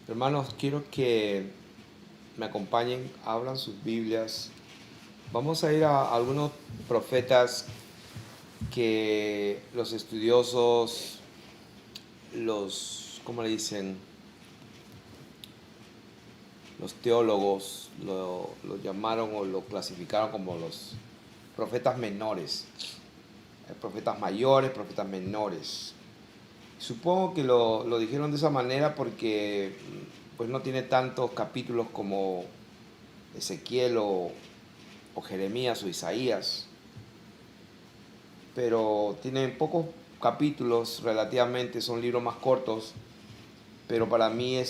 Hermanos, quiero que me acompañen, abran sus Biblias. Vamos a ir a algunos profetas que los estudiosos, ¿cómo le dicen? Los teólogos lo llamaron o lo clasificaron como los profetas menores. Hay profetas mayores, profetas menores. Supongo que lo dijeron de esa manera porque pues no tiene tantos capítulos como Ezequiel o Jeremías o Isaías, pero tienen pocos capítulos relativamente, son libros más cortos, pero para mí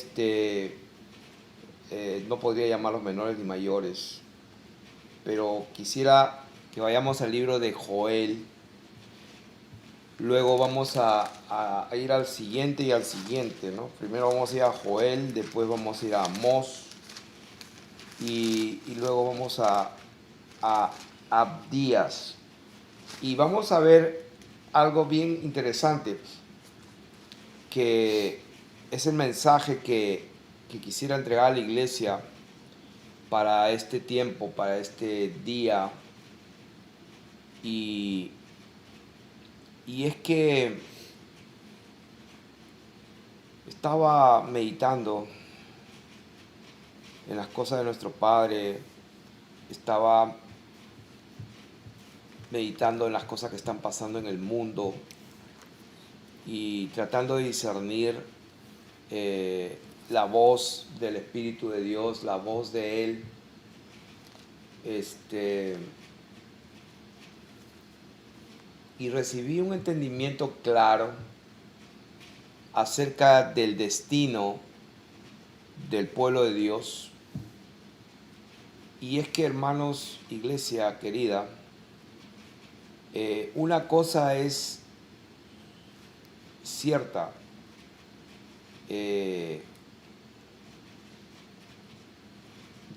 no podría llamarlos menores ni mayores, pero quisiera que vayamos al libro de Joel, luego vamos a ir al siguiente y al siguiente, ¿no? Primero vamos a ir a Joel, después vamos a ir a Amós y luego vamos a Abdías. Y vamos a ver algo bien interesante, que es el mensaje que quisiera entregar a la iglesia para este tiempo, para este día. Y, y es que estaba meditando en las cosas de nuestro Padre, estaba meditando en las cosas que están pasando en el mundo y tratando de discernir la voz del Espíritu de Dios, la voz de Él. Y recibí un entendimiento claro acerca del destino del pueblo de Dios. Y es que, hermanos, iglesia querida, una cosa es cierta.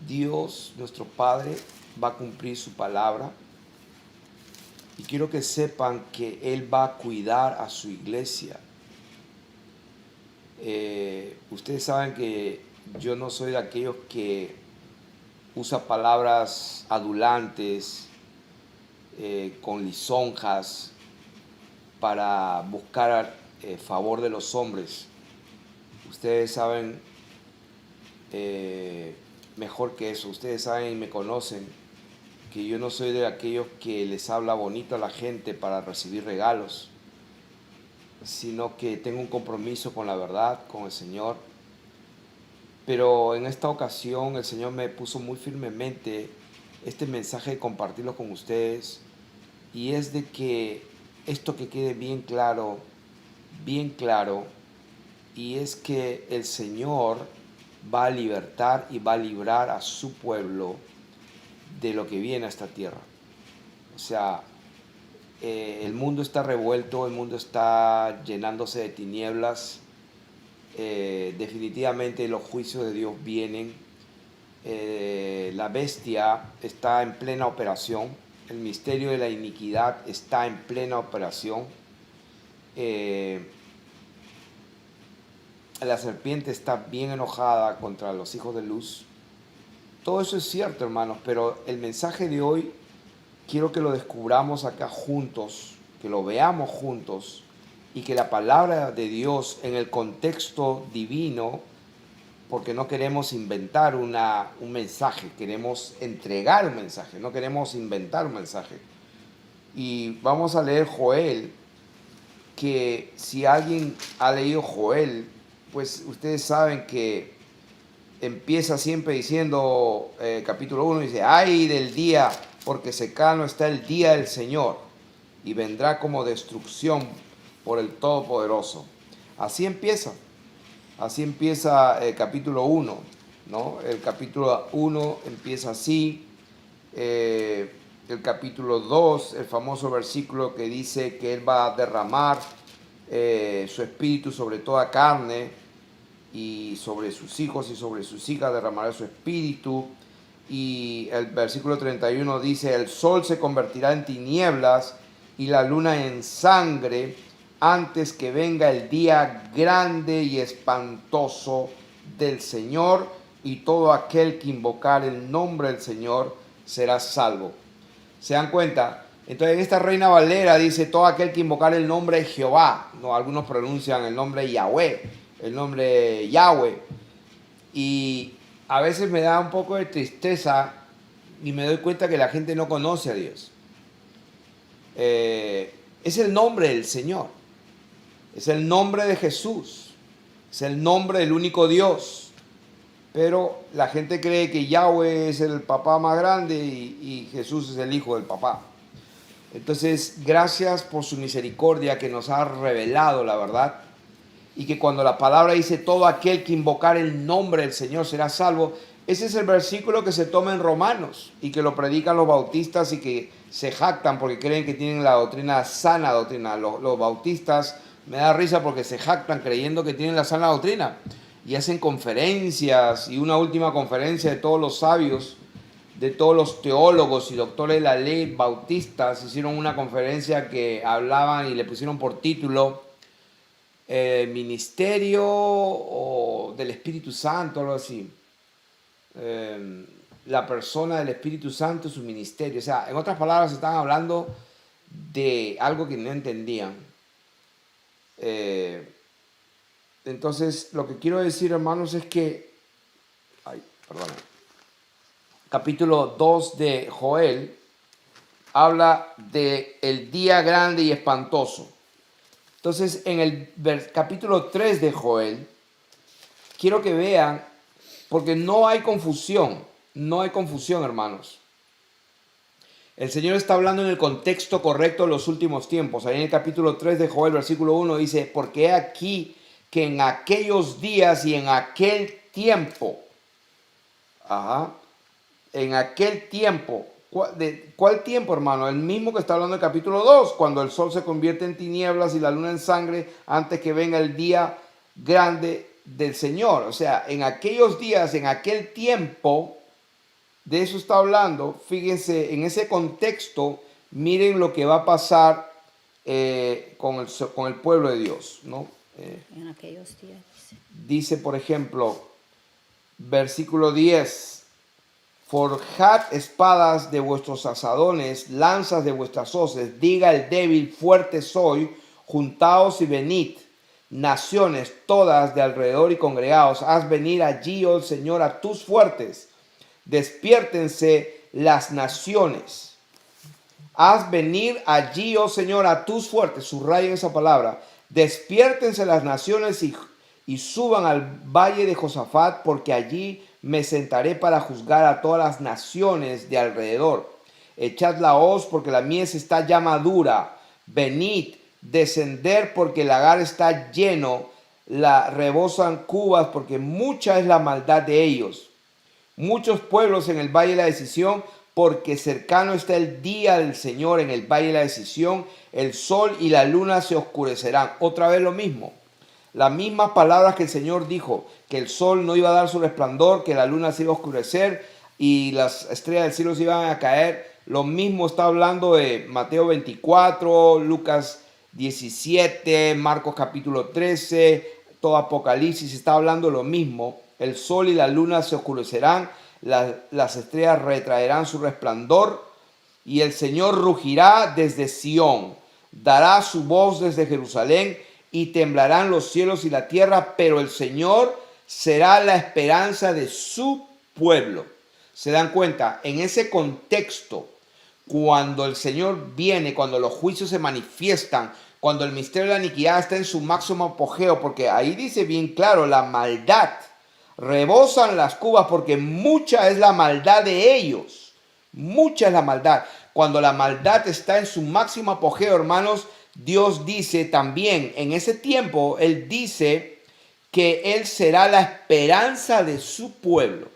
Dios, nuestro Padre, va a cumplir su palabra. Y quiero que sepan que Él va a cuidar a su iglesia. Ustedes saben que yo no soy de aquellos que usa palabras adulantes, con lisonjas, para buscar favor de los hombres. Ustedes saben mejor que eso. Ustedes saben y me conocen que yo no soy de aquellos que les habla bonito a la gente para recibir regalos, sino que tengo un compromiso con la verdad, con el Señor. Pero en esta ocasión el Señor me puso muy firmemente este mensaje de compartirlo con ustedes, y es de que esto que quede bien claro, y es que el Señor va a libertar y va a librar a su pueblo de lo que viene a esta tierra. O sea, el mundo está revuelto, el mundo está llenándose de tinieblas. Definitivamente los juicios de Dios vienen. La bestia está en plena operación. El misterio de la iniquidad está en plena operación. La serpiente está bien enojada contra los hijos de luz. Todo eso es cierto, hermanos, pero el mensaje de hoy quiero que lo descubramos acá juntos, que lo veamos juntos, y que la palabra de Dios en el contexto divino, porque no queremos inventar un mensaje, queremos entregar un mensaje, no queremos inventar un mensaje. Y vamos a leer Joel, que si alguien ha leído Joel, pues ustedes saben que empieza siempre diciendo, capítulo 1, dice, ay del día, porque cercano está el día del Señor, y vendrá como destrucción por el Todopoderoso. Así empieza el capítulo 1, ¿no? El capítulo 1 empieza así. El capítulo 2, el famoso versículo que dice que Él va a derramar su espíritu sobre toda carne, y sobre sus hijos y sobre sus hijas derramará su espíritu. Y el versículo 31 dice, el sol se convertirá en tinieblas y la luna en sangre antes que venga el día grande y espantoso del Señor, y todo aquel que invocar el nombre del Señor será salvo. ¿Se dan cuenta? Entonces en esta Reina Valera dice todo aquel que invocar el nombre de Jehová. No, algunos pronuncian el nombre de Yahweh, el nombre de Yahweh. Y a veces me da un poco de tristeza y me doy cuenta que la gente no conoce a Dios. Es el nombre del Señor. Es el nombre de Jesús. Es el nombre del único Dios. Pero la gente cree que Yahweh es el papá más grande y Jesús es el hijo del papá. Entonces, gracias por su misericordia que nos ha revelado la verdad. Y que cuando la palabra dice todo aquel que invocar el nombre del Señor será salvo, ese es el versículo que se toma en Romanos y que lo predican los bautistas y que se jactan porque creen que tienen la doctrina, sana doctrina. Los bautistas me da risa porque se jactan creyendo que tienen la sana doctrina y hacen conferencias, y una última conferencia de todos los sabios, de todos los teólogos y doctores de la ley bautistas, hicieron una conferencia que hablaban y le pusieron por título Ministerio o del Espíritu Santo, algo así. La persona del Espíritu Santo y su ministerio. O sea, en otras palabras, estaban hablando de algo que no entendían. Entonces, lo que quiero decir, hermanos, es que, capítulo 2 de Joel habla de el día grande y espantoso. Entonces, en el capítulo 3 de Joel, quiero que vean, porque no hay confusión, hermanos. El Señor está hablando en el contexto correcto de los últimos tiempos. Ahí en el capítulo 3 de Joel, versículo 1, dice, porque he aquí que en aquellos días y en aquel tiempo, en aquel tiempo, ¿cuál tiempo, hermano? El mismo que está hablando el capítulo 2, cuando el sol se convierte en tinieblas y la luna en sangre, antes que venga el día grande del Señor. O sea, en aquellos días, en aquel tiempo, de eso está hablando. Fíjense, en ese contexto, miren lo que va a pasar con el pueblo de Dios, ¿no? En aquellos días, Dice, por ejemplo, versículo 10, forjad espadas de vuestros asadones, lanzas de vuestras hoces, diga el débil, fuerte soy, juntaos y venid, naciones todas de alrededor y congregaos, haz venir allí, oh Señor, a tus fuertes, despiértense las naciones, haz venir allí, oh Señor, a tus fuertes, subrayen esa palabra, despiértense las naciones y suban al valle de Josafat, porque allí me sentaré para juzgar a todas las naciones de alrededor. Echad la hoz, porque la mies está ya madura. Venid, descender, porque el lagar está lleno. La rebosan cubas, porque mucha es la maldad de ellos. Muchos pueblos en el valle de la decisión, porque cercano está el día del Señor en el valle de la decisión. El sol y la luna se oscurecerán. Otra vez lo mismo. Las mismas palabras que el Señor dijo, que el sol no iba a dar su resplandor, que la luna se iba a oscurecer y las estrellas del cielo se iban a caer. Lo mismo está hablando de Mateo 24, Lucas 17, Marcos capítulo 13, todo Apocalipsis está hablando lo mismo. El sol y la luna se oscurecerán, las estrellas retraerán su resplandor y el Señor rugirá desde Sión, dará su voz desde Jerusalén y temblarán los cielos y la tierra, pero el Señor será la esperanza de su pueblo. ¿Se dan cuenta? En ese contexto, cuando el Señor viene, cuando los juicios se manifiestan, cuando el misterio de la iniquidad está en su máximo apogeo, porque ahí dice bien claro, la maldad, rebosan las cubas porque mucha es la maldad de ellos, mucha es la maldad. Cuando la maldad está en su máximo apogeo, hermanos, Dios dice también, en ese tiempo, Él dice que Él será la esperanza de su pueblo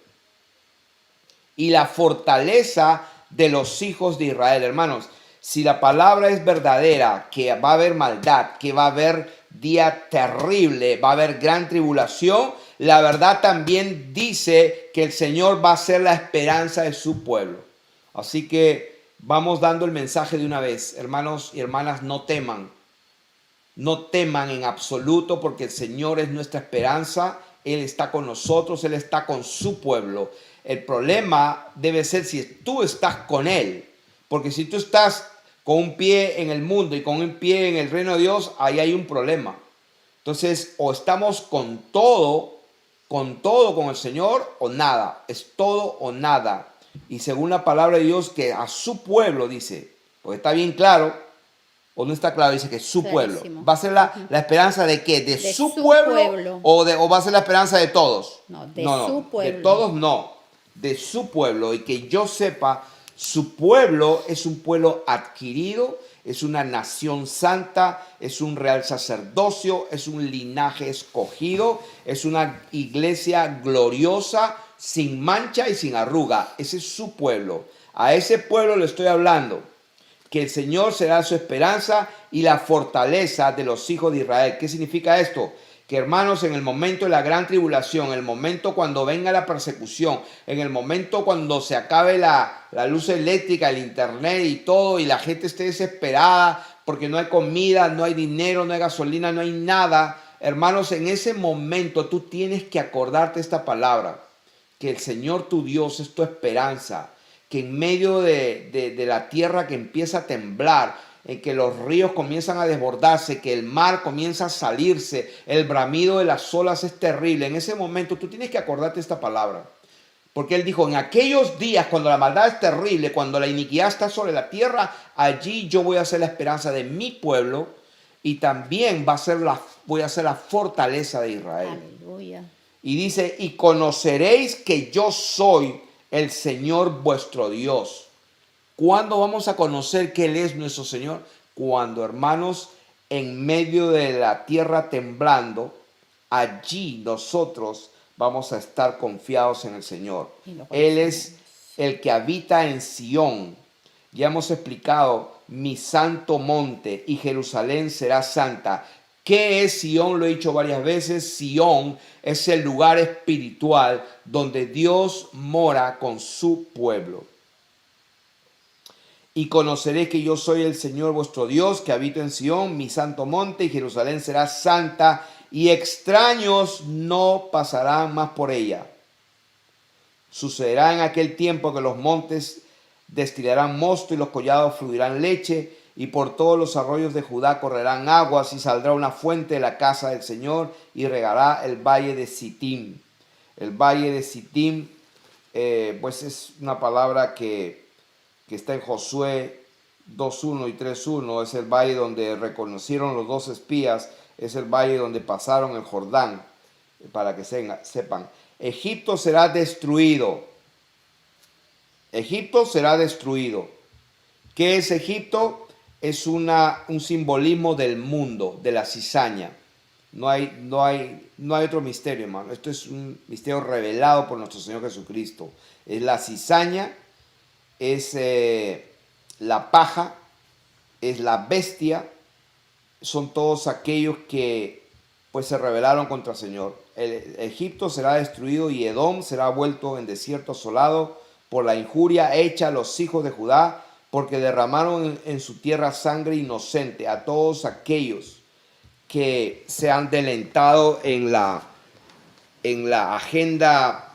y la fortaleza de los hijos de Israel. Hermanos, si la palabra es verdadera, que va a haber maldad, que va a haber día terrible, va a haber gran tribulación, la verdad también dice que el Señor va a ser la esperanza de su pueblo. Así que vamos dando el mensaje de una vez. Hermanos y hermanas, no teman. No teman en absoluto, porque el Señor es nuestra esperanza Él está con nosotros, Él está con su pueblo. El problema debe ser si tú estás con Él, porque si tú estás con un pie en el mundo y con un pie en el reino de Dios, ahí hay un problema. Entonces, o estamos con todo con el Señor, o nada. Es todo o nada. Y según la palabra de Dios, que a su pueblo dice, porque está bien claro, o no está claro, dice que su pueblo. Clarísimo. ¿Va a ser la esperanza de qué? ¿De su su pueblo? pueblo. ¿O va a ser la esperanza de todos? No, de su pueblo. De todos no. De su pueblo. Y que yo sepa, su pueblo es un pueblo adquirido, es una nación santa, es un real sacerdocio, es un linaje escogido, es una iglesia gloriosa, sin mancha y sin arruga. Ese es su pueblo. A ese pueblo le estoy hablando. Que el Señor será su esperanza y la fortaleza de los hijos de Israel. ¿Qué significa esto? Que hermanos, en el momento de la gran tribulación, en el momento cuando venga la persecución, en el momento cuando se acabe la luz eléctrica, el internet y todo, y la gente esté desesperada porque no hay comida, no hay dinero, no hay gasolina, no hay nada, hermanos, en ese momento tú tienes que acordarte esta palabra, que el Señor tu Dios es tu esperanza, que en medio de la tierra que empieza a temblar, en que los ríos comienzan a desbordarse, que el mar comienza a salirse, el bramido de las olas es terrible. En ese momento tú tienes que acordarte esta palabra. Porque Él dijo, en aquellos días cuando la maldad es terrible, cuando la iniquidad está sobre la tierra, allí yo voy a ser la esperanza de mi pueblo y también voy a ser la fortaleza de Israel. Aleluya. Y dice, y conoceréis que yo soy el Señor vuestro Dios. ¿Cuándo vamos a conocer que Él es nuestro Señor? Cuando, hermanos, en medio de la tierra temblando, allí nosotros vamos a estar confiados en el Señor. Él es el que habita en Sión. Ya hemos explicado, mi santo monte y Jerusalén será santa. ¿Qué es Sión? Lo he dicho varias veces. Sión es el lugar espiritual donde Dios mora con su pueblo. Y conoceréis que yo soy el Señor vuestro Dios, que habito en Sión, mi santo monte, y Jerusalén será santa, y extraños no pasarán más por ella. Sucederá en aquel tiempo que los montes destilarán mosto y los collados fluirán leche, y por todos los arroyos de Judá correrán aguas, y saldrá una fuente de la casa del Señor, y regará el valle de Sittim. El valle de Sittim, pues es una palabra que está en Josué 2.1 y 3.1, es el valle donde reconocieron los dos espías, es el valle donde pasaron el Jordán, para que sepan. Egipto será destruido. Egipto será destruido. ¿Qué es Egipto? Es un simbolismo del mundo, de la cizaña. No hay otro misterio, hermano. Esto es un misterio revelado por nuestro Señor Jesucristo. Es la cizaña, es la paja, es la bestia, son todos aquellos que pues se rebelaron contra el Señor. Egipto será destruido y Edom será vuelto en desierto asolado por la injuria hecha a los hijos de Judá, porque derramaron en su tierra sangre inocente a todos aquellos que se han delentado en la agenda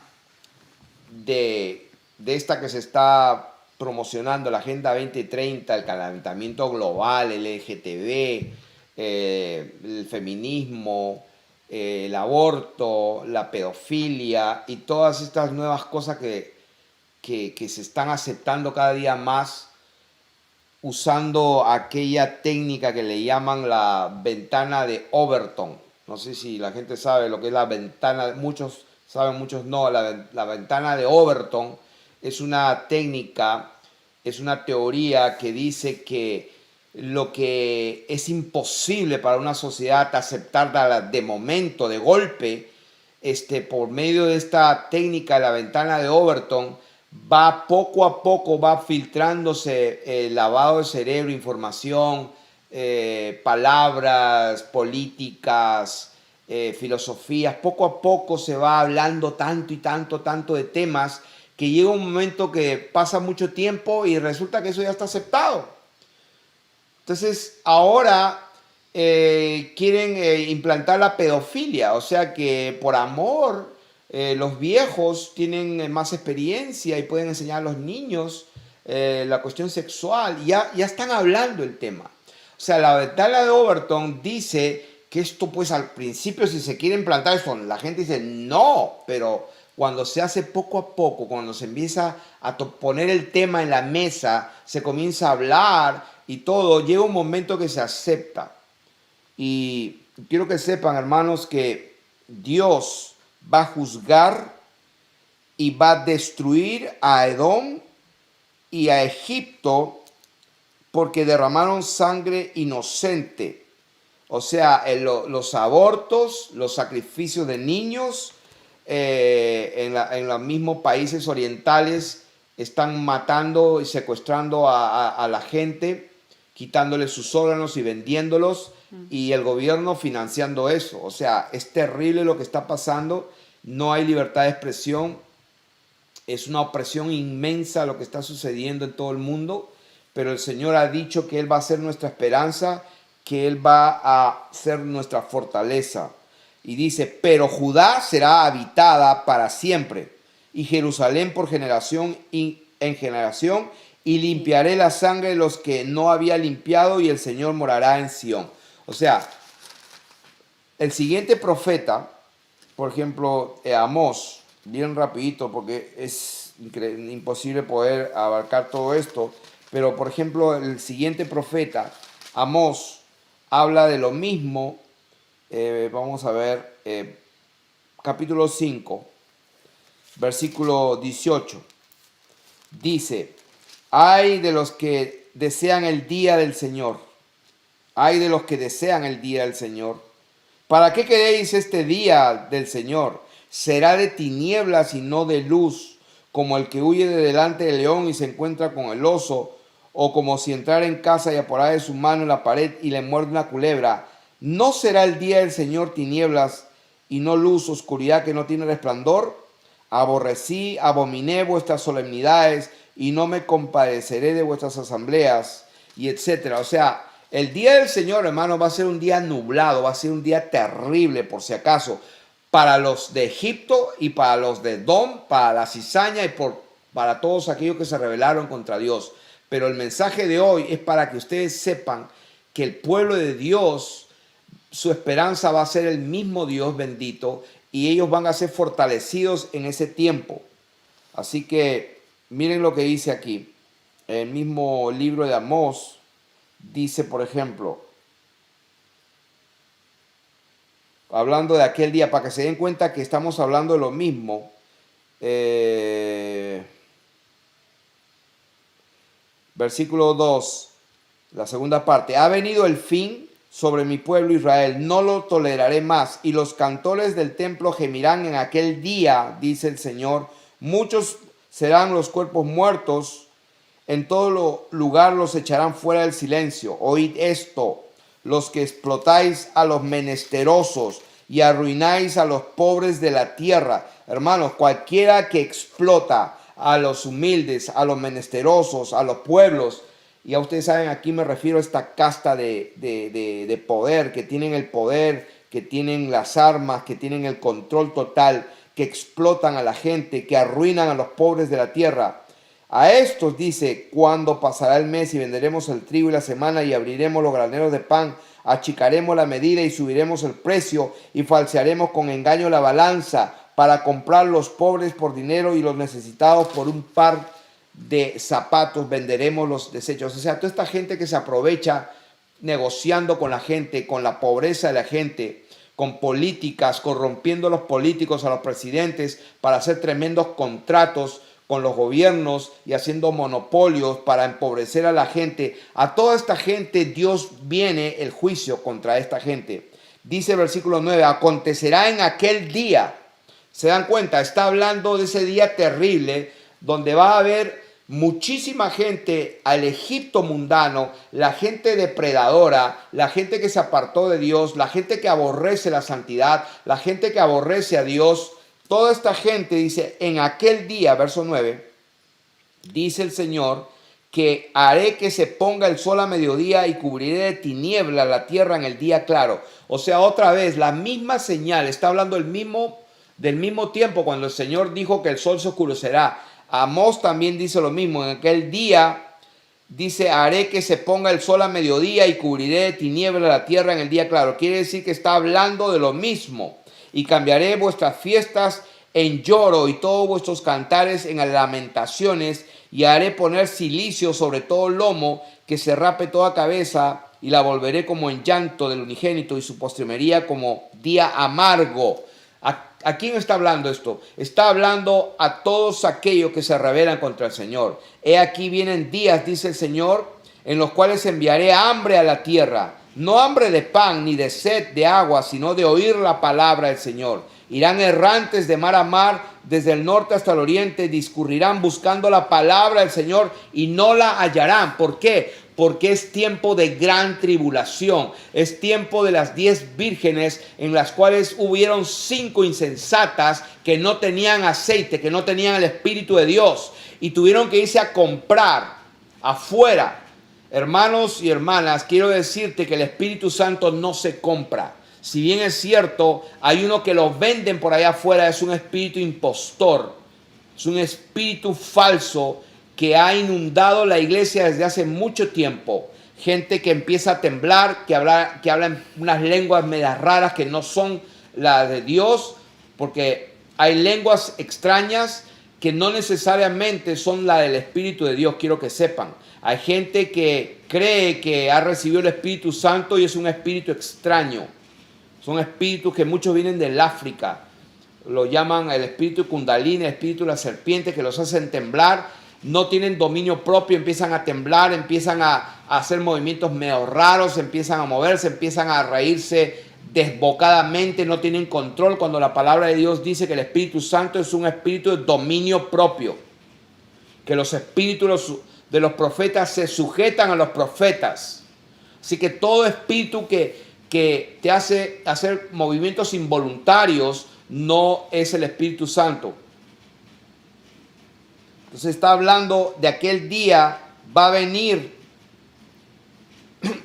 de esta que se está promocionando, la Agenda 2030, el calentamiento global, el LGTB, el feminismo, el aborto, la pedofilia y todas estas nuevas cosas que se están aceptando cada día más, usando aquella técnica que le llaman la ventana de Overton. No sé si la gente sabe lo que es la ventana, muchos saben, muchos no. La ventana de Overton es una técnica, es una teoría que dice que lo que es imposible para una sociedad aceptar de momento, de golpe, por medio de esta técnica de la ventana de Overton, va poco a poco, va filtrándose el lavado de cerebro, información, palabras, políticas, filosofías. Poco a poco se va hablando tanto y tanto de temas que llega un momento que pasa mucho tiempo y resulta que eso ya está aceptado. Entonces, ahora quieren implantar la pedofilia, o sea que por amor los viejos tienen más experiencia y pueden enseñar a los niños la cuestión sexual, ya están hablando el tema. O sea, la tabla de Overton dice que esto pues al principio si se quiere implantar esto, la gente dice no, pero cuando se hace poco a poco, cuando se empieza a poner el tema en la mesa, se comienza a hablar y todo, llega un momento que se acepta. Y quiero que sepan, hermanos, que Dios va a juzgar y va a destruir a Edom y a Egipto porque derramaron sangre inocente. O sea, los abortos, los sacrificios de niños en los mismos países orientales están matando y secuestrando a la gente, quitándole sus órganos y vendiéndolos, y el gobierno financiando eso. O sea, es terrible lo que está pasando, no hay libertad de expresión, es una opresión inmensa lo que está sucediendo en todo el mundo, pero el Señor ha dicho que Él va a ser nuestra esperanza, que Él va a ser nuestra fortaleza. Y dice, pero Judá será habitada para siempre, y Jerusalén por generación en generación, y limpiaré la sangre de los que no había limpiado, y el Señor morará en Sión. O sea, el siguiente profeta, por ejemplo, Amós, bien rapidito porque es imposible poder abarcar todo esto, pero por ejemplo el siguiente profeta, Amós, habla de lo mismo. Vamos a ver, capítulo 5, versículo 18. Dice, ay de los que desean el día del Señor, ay de los que desean el día del Señor. ¿Para qué queréis este día del Señor? Será de tinieblas y no de luz, como el que huye de delante del león y se encuentra con el oso, o como si entrara en casa y apoyara su mano en la pared y le muerde una culebra. ¿No será el día del Señor tinieblas y no luz, oscuridad que no tiene resplandor? Aborrecí, abominé vuestras solemnidades y no me compadeceré de vuestras asambleas, y etcétera. O sea, el día del Señor, hermano, va a ser un día nublado, va a ser un día terrible, por si acaso, para los de Egipto y para los de Edom, para la cizaña y para todos aquellos que se rebelaron contra Dios. Pero el mensaje de hoy es para que ustedes sepan que el pueblo de Dios, su esperanza va a ser el mismo Dios bendito, y ellos van a ser fortalecidos en ese tiempo. Así que miren lo que dice aquí. El mismo libro de Amós dice, por ejemplo, hablando de aquel día, para que se den cuenta que estamos hablando de lo mismo. Versículo 2, la segunda parte. Ha venido el fin sobre mi pueblo Israel, no lo toleraré más, y los cantores del templo gemirán en aquel día, dice el Señor. Muchos serán los cuerpos muertos, en todo lugar los echarán fuera del silencio. Oíd esto, los que explotáis a los menesterosos y arruináis a los pobres de la tierra. Hermanos, cualquiera que explota a los humildes, a los menesterosos, a los pueblos, y ya ustedes saben, aquí me refiero a esta casta de poder, que tienen el poder, que tienen las armas, que tienen el control total, que explotan a la gente, que arruinan a los pobres de la tierra. A estos dice, cuando pasará el mes y venderemos el trigo y la semana y abriremos los graneros de pan, achicaremos la medida y subiremos el precio y falsearemos con engaño la balanza para comprar los pobres por dinero y los necesitados por un par de zapatos, venderemos los desechos. O sea, toda esta gente que se aprovecha negociando con la gente, con la pobreza de la gente, con políticas, corrompiendo a los políticos, a los presidentes, para hacer tremendos contratos con los gobiernos y haciendo monopolios para empobrecer a la gente. A toda esta gente Dios viene el juicio contra esta gente. Dice el versículo 9, acontecerá en aquel día. ¿Se dan cuenta? Está hablando de ese día terrible donde va a haber muchísima gente al Egipto mundano, la gente depredadora, la gente que se apartó de Dios, la gente que aborrece la santidad, la gente que aborrece a Dios. Toda esta gente dice, en aquel día, verso 9, dice el Señor, que haré que se ponga el sol a mediodía y cubriré de tiniebla la tierra en el día claro. O sea, otra vez, la misma señal, está hablando del mismo tiempo cuando el Señor dijo que el sol se oscurecerá. Amós también dice lo mismo, en aquel día dice, haré que se ponga el sol a mediodía y cubriré de tiniebla la tierra en el día claro. Quiere decir que está hablando de lo mismo. Y cambiaré vuestras fiestas en lloro y todos vuestros cantares en lamentaciones, y haré poner cilicio sobre todo lomo, que se rape toda cabeza, y la volveré como en llanto del unigénito, y su postrimería como día amargo. ¿A quién está hablando esto? Está hablando a todos aquellos que se rebelan contra el Señor. He aquí vienen días, dice el Señor, en los cuales enviaré hambre a la tierra. No hambre de pan ni de sed de agua, sino de oír la palabra del Señor. Irán errantes de mar a mar, desde el norte hasta el oriente, discurrirán buscando la palabra del Señor y no la hallarán. ¿Por qué? Porque es tiempo de gran tribulación. Es tiempo de las 10 vírgenes, en las cuales hubieron 5 insensatas que no tenían aceite, que no tenían el Espíritu de Dios, y tuvieron que irse a comprar afuera. Hermanos y hermanas, quiero decirte que el Espíritu Santo no se compra. Si bien es cierto, hay uno que lo venden por allá afuera, es un espíritu impostor, es un espíritu falso que ha inundado la iglesia desde hace mucho tiempo. Gente que empieza a temblar, que habla en unas lenguas medias raras que no son las de Dios, porque hay lenguas extrañas que no necesariamente son la del Espíritu de Dios, quiero que sepan. Hay gente que cree que ha recibido el Espíritu Santo y es un espíritu extraño. Son espíritus que muchos vienen del África. Lo llaman el espíritu Kundalini, el espíritu de la serpiente, que los hacen temblar. No tienen dominio propio, empiezan a temblar, empiezan a hacer movimientos medio raros, empiezan a moverse, empiezan a reírse desbocadamente, no tienen control, cuando la palabra de Dios dice que el Espíritu Santo es un espíritu de dominio propio. Que los espíritus de los profetas se sujetan a los profetas. Así que todo espíritu que te hace hacer movimientos involuntarios no es el Espíritu Santo. Entonces está hablando de aquel día, va a venir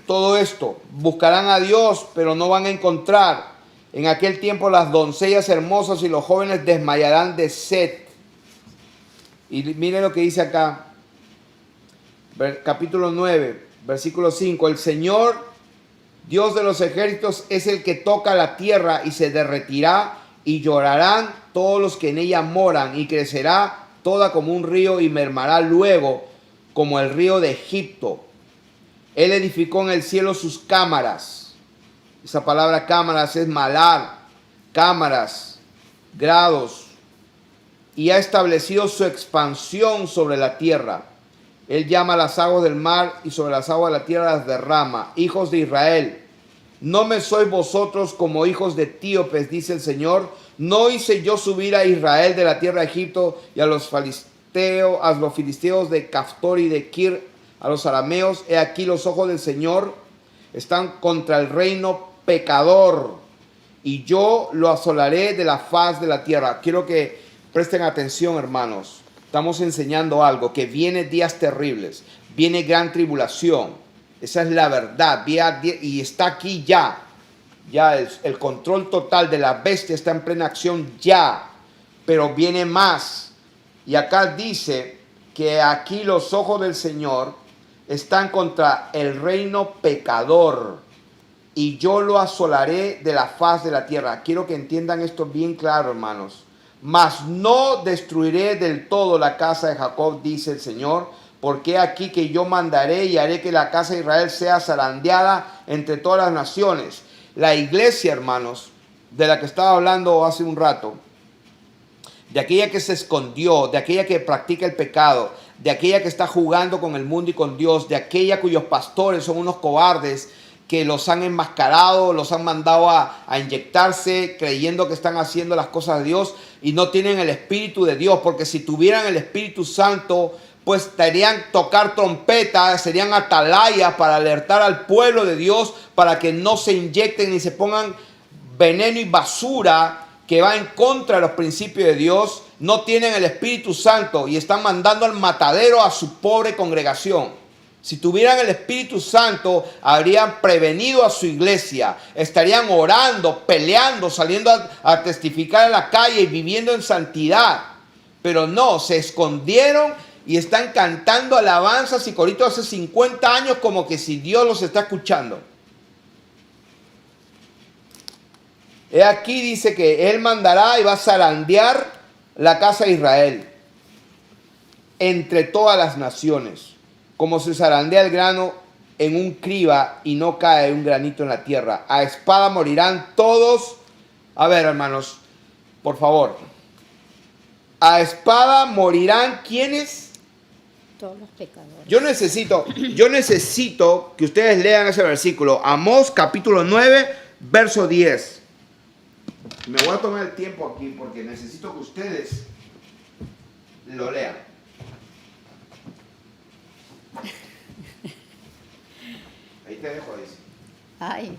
todo esto. Buscarán a Dios, pero no van a encontrar. En aquel tiempo las doncellas hermosas y los jóvenes desmayarán de sed. Y miren lo que dice acá, capítulo 9, versículo 5. El Señor, Dios de los ejércitos, es el que toca la tierra y se derretirá, y llorarán todos los que en ella moran, y crecerá toda como un río y mermará luego como el río de Egipto. Él edificó en el cielo sus cámaras. Esa palabra cámaras es malar, cámaras, grados. Y ha establecido su expansión sobre la tierra. Él llama las aguas del mar y sobre las aguas de la tierra las derrama. Hijos de Israel, no me sois vosotros como hijos de etíopes, dice el Señor. No hice yo subir a Israel de la tierra de Egipto, y a los filisteos de Caftor y de Kir, a los arameos. He aquí los ojos del Señor están contra el reino pecador, y yo lo asolaré de la faz de la tierra. Quiero que presten atención, hermanos. Estamos enseñando algo, que viene días terribles, viene gran tribulación. Esa es la verdad, y está aquí ya. Ya el control total de la bestia está en plena acción ya, pero viene más. Y acá dice que aquí los ojos del Señor están contra el reino pecador, y yo lo asolaré de la faz de la tierra. Quiero que entiendan esto bien claro, hermanos. Mas no destruiré del todo la casa de Jacob, dice el Señor, porque aquí que yo mandaré y haré que la casa de Israel sea zarandeada entre todas las naciones. La iglesia, hermanos, de la que estaba hablando hace un rato, de aquella que se escondió, de aquella que practica el pecado, de aquella que está jugando con el mundo y con Dios, de aquella cuyos pastores son unos cobardes que los han enmascarado, los han mandado a inyectarse creyendo que están haciendo las cosas de Dios y no tienen el Espíritu de Dios, porque si tuvieran el Espíritu Santo, pues estarían tocar trompetas, serían atalayas para alertar al pueblo de Dios para que no se inyecten ni se pongan veneno y basura que va en contra de los principios de Dios, no tienen el Espíritu Santo y están mandando al matadero a su pobre congregación. Si tuvieran el Espíritu Santo, habrían prevenido a su iglesia, estarían orando, peleando, saliendo a testificar en la calle y viviendo en santidad. Pero no, se escondieron y están cantando alabanzas y coritos hace 50 años como que si Dios los está escuchando. He aquí dice que Él mandará y va a zarandear la casa de Israel entre todas las naciones, como se zarandea el grano en un criba y no cae un granito en la tierra. A espada morirán todos. A ver, hermanos, por favor. A espada morirán ¿quiénes? Todos los pecadores. Yo necesito que ustedes lean ese versículo. Amós capítulo 9, verso 10. Me voy a tomar el tiempo aquí porque necesito que ustedes lo lean. Ahí te dejo, dice. Ay,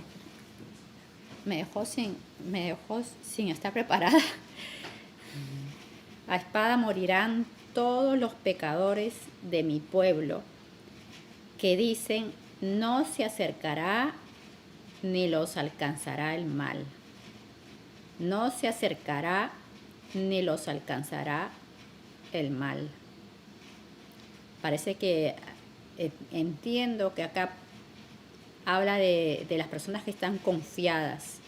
me dejó sin estar preparada. A espada morirán todos los pecadores de mi pueblo, que dicen, no se acercará ni los alcanzará el mal. No se acercará ni los alcanzará el mal. Parece que entiendo que acá habla de las personas que están confiadas,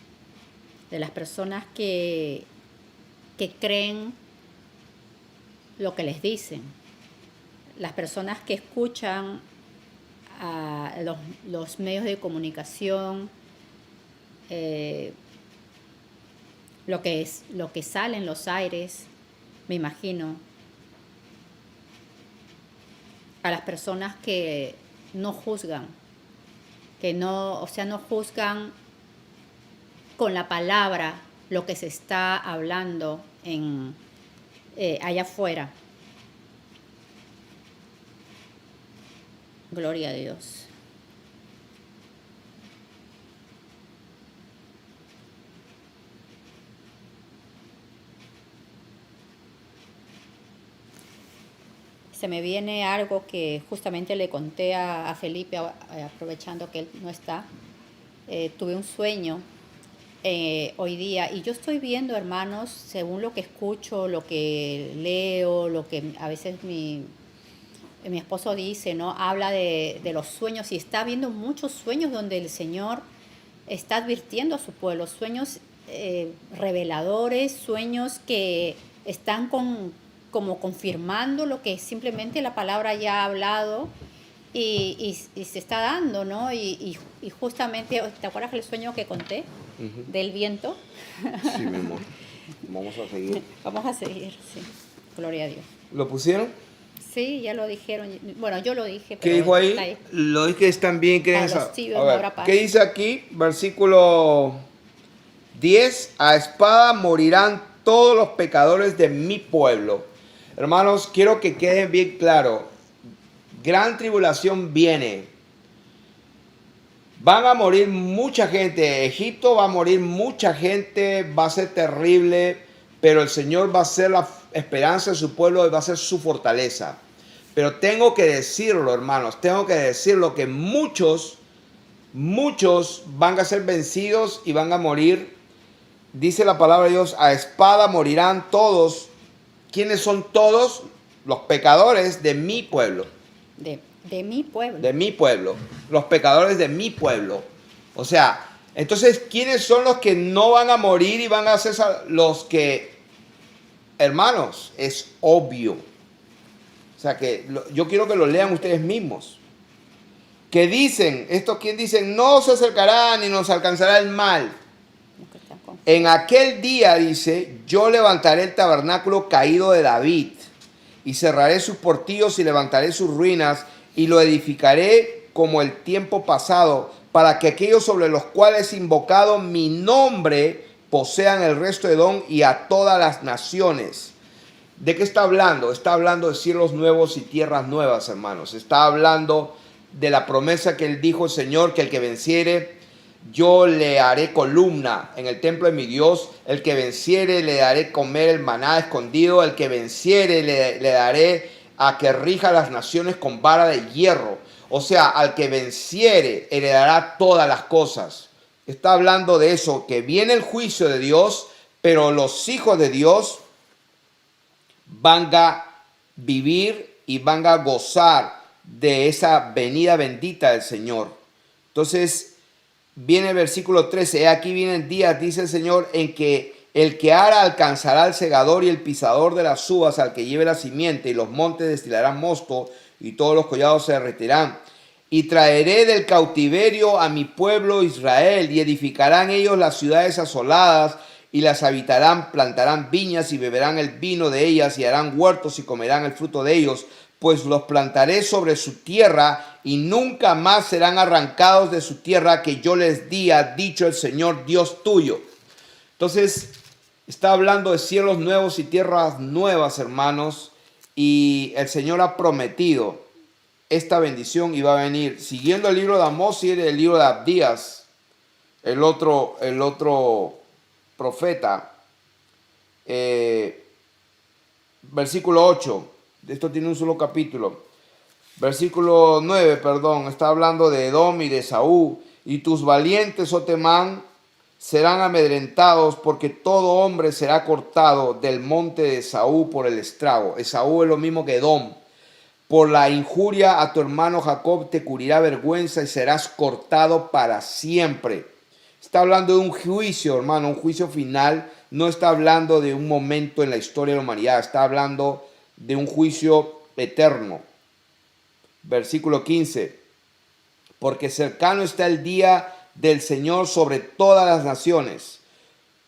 de las personas que creen lo que les dicen, las personas que escuchan a los medios de comunicación, lo que sale en los aires, me imagino, a las personas que no juzgan, no juzgan con la palabra lo que se está hablando allá afuera. Gloria a Dios. Se me viene algo que justamente le conté a Felipe, aprovechando que él no está. Tuve un sueño hoy día y yo estoy viendo, hermanos, según lo que escucho, lo que leo, lo que a veces mi esposo dice, ¿no? Habla de los sueños y está viendo muchos sueños donde el Señor está advirtiendo a su pueblo, sueños reveladores, sueños que están como confirmando lo que simplemente la palabra ya ha hablado y se está dando, ¿no? Y justamente, ¿te acuerdas del sueño que conté? Uh-huh. Del viento. Sí, mi amor. Vamos a seguir. Vamos a seguir, sí. Gloria a Dios. ¿Lo pusieron? Sí, ya lo dijeron. Bueno, yo lo dije. ¿Qué dijo ahí? Lo dije que están bien. ¿Qué dice aquí? Versículo 10. A espada morirán todos los pecadores de mi pueblo. Hermanos, quiero que quede bien claro. Gran tribulación viene. Van a morir mucha gente. Egipto va a morir mucha gente. Va a ser terrible. Pero el Señor va a ser la esperanza de su pueblo y va a ser su fortaleza. Pero tengo que decirlo, hermanos. Tengo que decirlo que muchos van a ser vencidos y van a morir. Dice la palabra de Dios, a espada morirán todos. ¿Quiénes son todos? Los pecadores de mi pueblo. De mi pueblo. De mi pueblo. Los pecadores de mi pueblo. O sea, entonces, ¿quiénes son los que no van a morir y van a ser los que, hermanos, es obvio? O sea, que yo quiero que lo lean ustedes mismos. Que dicen, ¿quién dicen? No se acercará ni nos alcanzará el mal. En aquel día, dice, yo levantaré el tabernáculo caído de David y cerraré sus portillos y levantaré sus ruinas y lo edificaré como el tiempo pasado para que aquellos sobre los cuales he invocado mi nombre posean el resto de Edom y a todas las naciones. ¿De qué está hablando? Está hablando de cielos nuevos y tierras nuevas, hermanos. Está hablando de la promesa que él dijo el Señor, que el que venciere yo le haré columna en el templo de mi Dios. El que venciere le daré comer el maná escondido. El que venciere le daré a que rija las naciones con vara de hierro. O sea, al que venciere heredará todas las cosas. Está hablando de eso, que viene el juicio de Dios, pero los hijos de Dios van a vivir y van a gozar de esa venida bendita del Señor. Entonces, viene el versículo 13. He aquí vienen días, dice el Señor, en que el que ara alcanzará al segador y el pisador de las uvas al que lleve la simiente, y los montes destilarán mosto y todos los collados se derretirán. Y traeré del cautiverio a mi pueblo Israel, y edificarán ellos las ciudades asoladas, y las habitarán, plantarán viñas y beberán el vino de ellas, y harán huertos y comerán el fruto de ellos, pues los plantaré sobre su tierra, y nunca más serán arrancados de su tierra que yo les di, ha dicho el Señor Dios tuyo. Entonces, está hablando de cielos nuevos y tierras nuevas, hermanos, y el Señor ha prometido esta bendición y va a venir. Siguiendo el libro de Amós y el libro de Abdías, el otro profeta, versículo 8, esto tiene un solo capítulo. Versículo 9, perdón, está hablando de Edom y de Esaú. Y tus valientes, oh Temán, serán amedrentados, porque todo hombre será cortado del monte de Esaú por el estrago. Esaú es lo mismo que Edom. Por la injuria a tu hermano Jacob te cubrirá vergüenza y serás cortado para siempre. Está hablando de un juicio, hermano, un juicio final. No está hablando de un momento en la historia de la humanidad. Está hablando de un juicio eterno. Versículo 15. Porque cercano está el día del Señor sobre todas las naciones.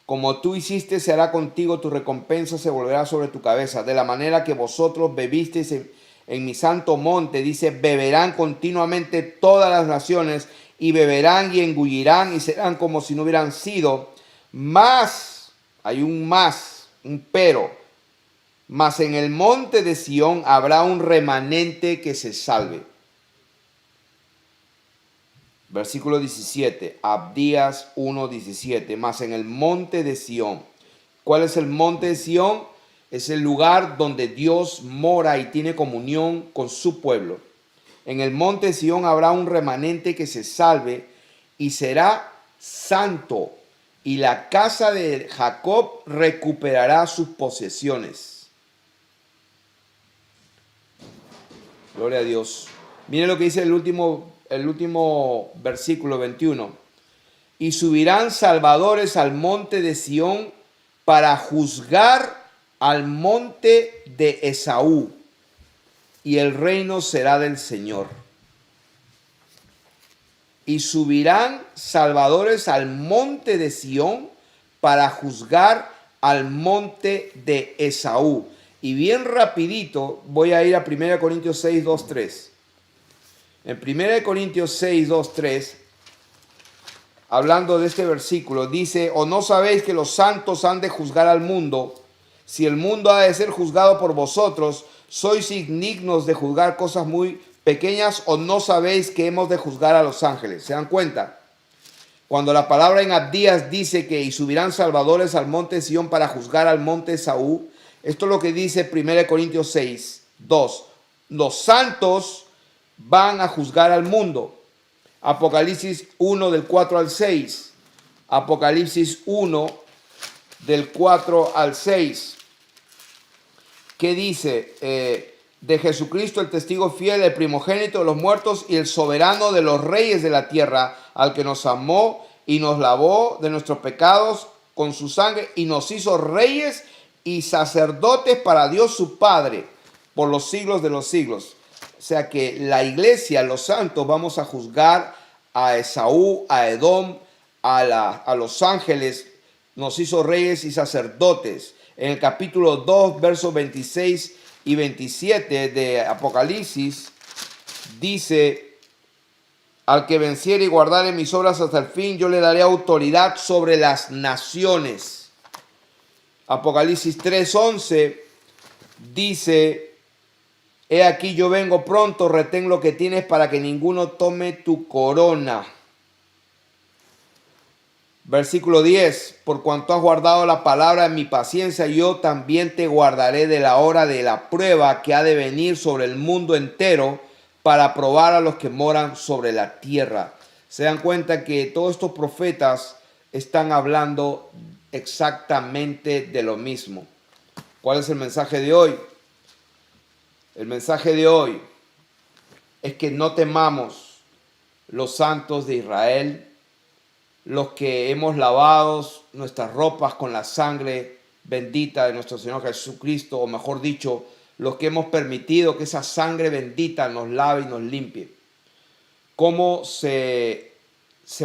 Como tú hiciste, se hará contigo, tu recompensa se volverá sobre tu cabeza. De la manera que vosotros bebisteis en mi santo monte, dice, beberán continuamente todas las naciones, y beberán y engullirán y serán como si no hubieran sido. Más, hay un más, un pero, mas en el monte de Sión habrá un remanente que se salve. Versículo 17, Abdías 1:17, mas en el monte de Sión. ¿Cuál es el monte de Sión? Es el lugar donde Dios mora y tiene comunión con su pueblo. En el monte de Sión habrá un remanente que se salve y será santo, y la casa de Jacob recuperará sus posesiones. Gloria a Dios. Miren lo que dice el último versículo 21. Y subirán salvadores al monte de Sión para juzgar al monte de Esaú, y el reino será del Señor. Y subirán salvadores al monte de Sión para juzgar al monte de Esaú. Y bien rapidito voy a ir a 1 Corintios 6, 2, 3. En 1 Corintios 6, 2, 3, hablando de este versículo, dice, ¿o no sabéis que los santos han de juzgar al mundo? Si el mundo ha de ser juzgado por vosotros, ¿sois indignos de juzgar cosas muy pequeñas, o no sabéis que hemos de juzgar a los ángeles? ¿Se dan cuenta? Cuando la palabra en Abdías dice que y subirán salvadores al monte de Sión para juzgar al monte de Esaú, esto es lo que dice 1 Corintios 6, 2. Los santos van a juzgar al mundo. Apocalipsis 1 del 4 al 6. Apocalipsis 1 del 4 al 6. ¿Qué dice? De Jesucristo, el testigo fiel, el primogénito de los muertos y el soberano de los reyes de la tierra, al que nos amó y nos lavó de nuestros pecados con su sangre y nos hizo reyes y sacerdotes para Dios su Padre por los siglos de los siglos. O sea que la iglesia, los santos, vamos a juzgar a Esaú, a Edom, a los ángeles. Nos hizo reyes y sacerdotes. En el capítulo 2, versos 26 y 27 de Apocalipsis, dice, al que venciere y guardare mis obras hasta el fin, yo le daré autoridad sobre las naciones. Apocalipsis 3:11 dice, he aquí yo vengo pronto, retén lo que tienes para que ninguno tome tu corona. Versículo 10. Por cuanto has guardado la palabra de mi paciencia, yo también te guardaré de la hora de la prueba que ha de venir sobre el mundo entero para probar a los que moran sobre la tierra. Se dan cuenta que todos estos profetas están hablando exactamente de lo mismo. ¿Cuál es el mensaje de hoy? El mensaje de hoy es que no temamos los santos de Israel, los que hemos lavado nuestras ropas con la sangre bendita de nuestro Señor Jesucristo, o mejor dicho, los que hemos permitido que esa sangre bendita nos lave y nos limpie. ¿Cómo se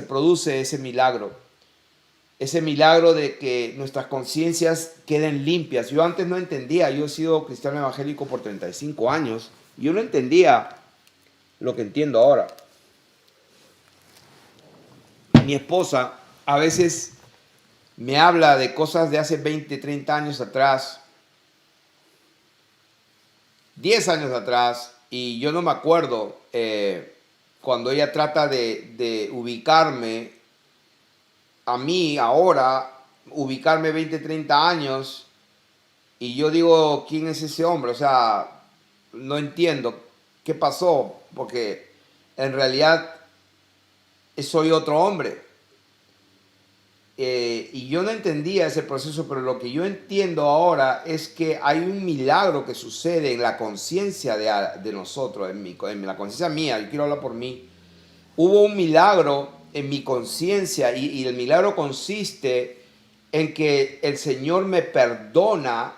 produce ese milagro? Ese milagro de que nuestras conciencias queden limpias. Yo antes no entendía, yo he sido cristiano evangélico por 35 años, yo no entendía lo que entiendo ahora. Mi esposa a veces me habla de cosas de hace 20, 30 años atrás, 10 años atrás, y yo no me acuerdo cuando ella trata de ubicarme, a mí ahora, ubicarme 20, 30 años, y yo digo, ¿quién es ese hombre? O sea, no entiendo qué pasó, porque en realidad soy otro hombre. Y yo no entendía ese proceso, pero lo que yo entiendo ahora es que hay un milagro que sucede en la conciencia de nosotros, en la conciencia mía, yo quiero hablar por mí. Hubo un milagro en mi conciencia y el milagro consiste en que el Señor me perdona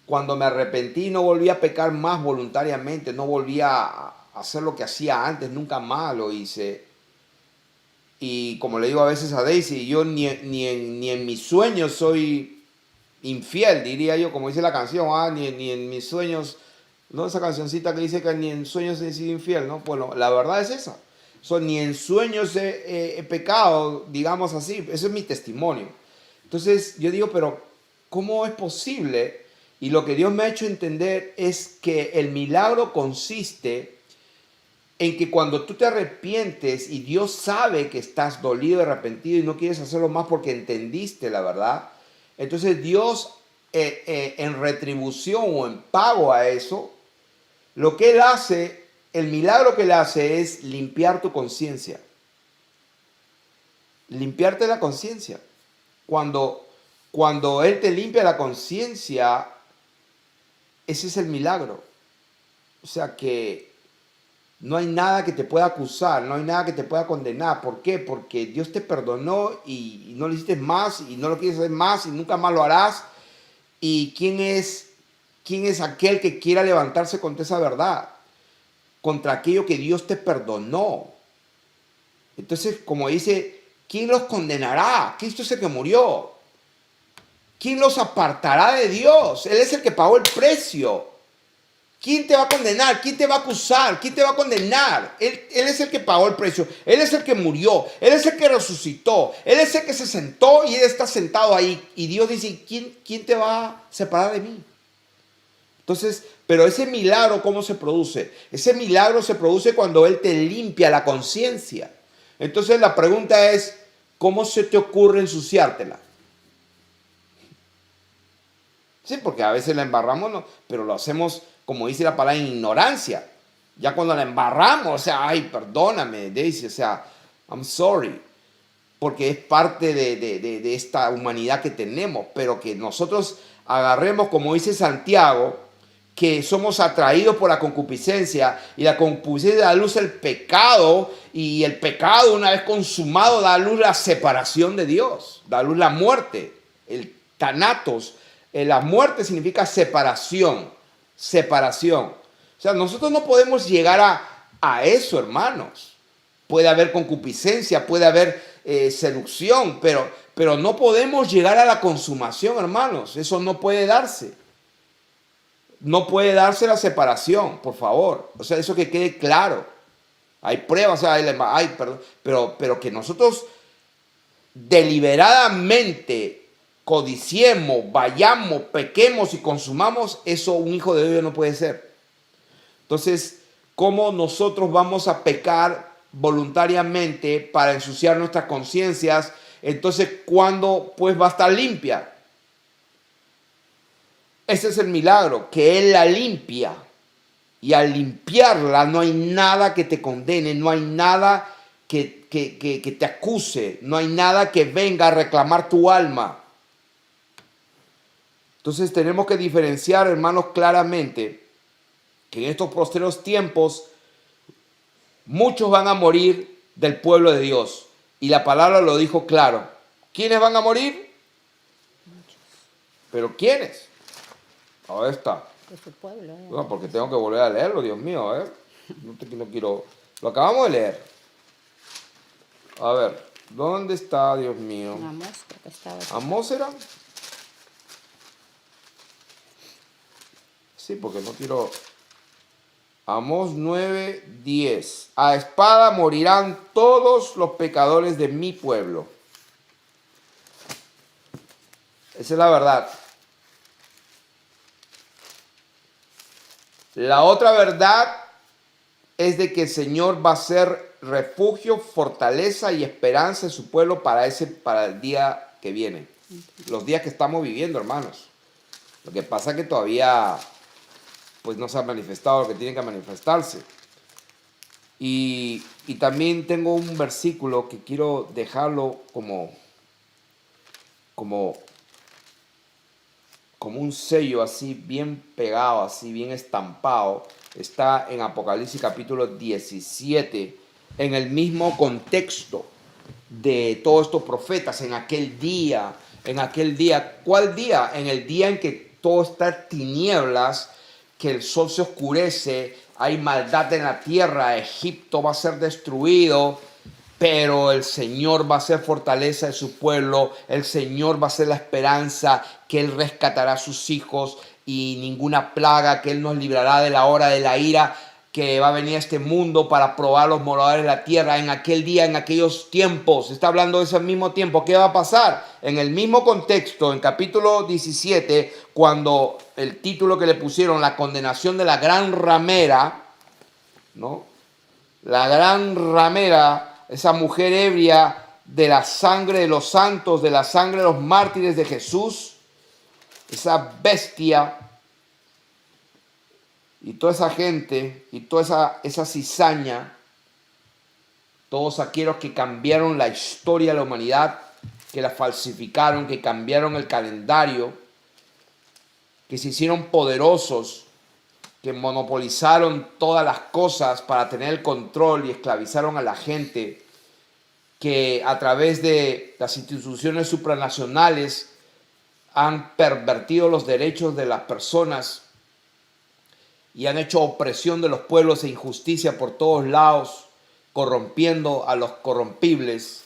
cuando me arrepentí y no volví a pecar más voluntariamente, no volví a hacer lo que hacía antes, nunca más lo hice. Y como le digo a veces a Daisy, yo ni en mis sueños soy infiel, diría yo, como dice la canción, ni en mis sueños, ¿no? Esa cancioncita que dice que ni en sueños he sido infiel, ¿no? Bueno, la verdad es esa. Ni en sueños he pecado, digamos así, ese es mi testimonio. Entonces yo digo, pero ¿cómo es posible? Y lo que Dios me ha hecho entender es que el milagro consiste en que cuando tú te arrepientes y Dios sabe que estás dolido y arrepentido y no quieres hacerlo más porque entendiste la verdad, entonces Dios en retribución o en pago a eso, lo que Él hace, el milagro que Él hace es limpiar tu conciencia. Limpiarte la conciencia. Cuando Él te limpia la conciencia, ese es el milagro. O sea que no hay nada que te pueda acusar, no hay nada que te pueda condenar. ¿Por qué? Porque Dios te perdonó y no lo hiciste más y no lo quieres hacer más y nunca más lo harás. ¿Y quién es aquel que quiera levantarse contra esa verdad? Contra aquello que Dios te perdonó. Entonces, como dice, ¿quién los condenará? Cristo es el que murió. ¿Quién los apartará de Dios? Él es el que pagó el precio. ¿Quién te va a condenar? ¿Quién te va a acusar? ¿Quién te va a condenar? Él es el que pagó el precio. Él es el que murió. Él es el que resucitó. Él es el que se sentó y Él está sentado ahí. Y Dios dice, ¿quién te va a separar de mí? Entonces, pero ese milagro, ¿cómo se produce? Ese milagro se produce cuando Él te limpia la conciencia. Entonces la pregunta es, ¿cómo se te ocurre ensuciártela? Sí, porque a veces la embarramos, ¿no? Pero lo hacemos, como dice la palabra, en ignorancia. Ya cuando la embarramos, o sea, ay, perdóname, Daisy, o sea, I'm sorry. Porque es parte de esta humanidad que tenemos, pero que nosotros agarremos, como dice Santiago, que somos atraídos por la concupiscencia, y la concupiscencia da luz al pecado, y el pecado, una vez consumado, da luz la separación de Dios, da luz la muerte, el thanatos. La muerte significa separación, separación. O sea, nosotros no podemos llegar a eso, hermanos. Puede haber concupiscencia, puede haber seducción, pero no podemos llegar a la consumación, hermanos. Eso no puede darse. No puede darse la separación, por favor. O sea, eso que quede claro. Hay pruebas, o sea, pero que nosotros deliberadamente codiciemos, vayamos, pequemos y consumamos, eso un hijo de Dios no puede ser. Entonces, ¿cómo nosotros vamos a pecar voluntariamente para ensuciar nuestras conciencias entonces ¿cuándo pues va a estar limpia? Ese es el milagro, que Él la limpia. Y al limpiarla no hay nada que te condene, no hay nada que te acuse, no hay nada que venga a reclamar tu alma. Entonces tenemos que diferenciar, hermanos, claramente que en estos postreros tiempos muchos van a morir del pueblo de Dios. Y la palabra lo dijo claro. ¿Quiénes van a morir? ¿Pero quiénes? Ahora está. De su pueblo. No, porque tengo que volver a leerlo, Dios mío, a ver. No quiero. Lo acabamos de leer. A ver, ¿dónde está, Dios mío? Amós, creo que estaba. ¿Amós era? Sí, porque no quiero. Amós 9:10. A espada morirán todos los pecadores de mi pueblo. Esa es la verdad. La otra verdad es de que el Señor va a ser refugio, fortaleza y esperanza en su pueblo para el día que viene. Los días que estamos viviendo, hermanos. Lo que pasa es que todavía pues no se ha manifestado lo que tiene que manifestarse. Y también tengo un versículo que quiero dejarlo como un sello así bien pegado, así bien estampado. Está en Apocalipsis capítulo 17, en el mismo contexto de todos estos profetas, en aquel día. ¿Cuál día? En el día en que todo está en tinieblas, que el sol se oscurece, hay maldad en la tierra, Egipto va a ser destruido, pero el Señor va a ser fortaleza de su pueblo, el Señor va a ser la esperanza, que Él rescatará a sus hijos y ninguna plaga, que Él nos librará de la hora de la ira que va a venir a este mundo para probar a los moradores de la tierra en aquel día, en aquellos tiempos. Está hablando de ese mismo tiempo. ¿Qué va a pasar? En el mismo contexto, en capítulo 17, cuando el título que le pusieron, la condenación de la gran ramera, ¿no? La gran ramera, esa mujer ebria de la sangre de los santos, de la sangre de los mártires de Jesús, esa bestia y toda esa gente y toda esa cizaña, todos aquellos que cambiaron la historia de la humanidad, que la falsificaron, que cambiaron el calendario, que se hicieron poderosos, que monopolizaron todas las cosas para tener el control y esclavizaron a la gente, que a través de las instituciones supranacionales han pervertido los derechos de las personas y han hecho opresión de los pueblos e injusticia por todos lados, corrompiendo a los corrompibles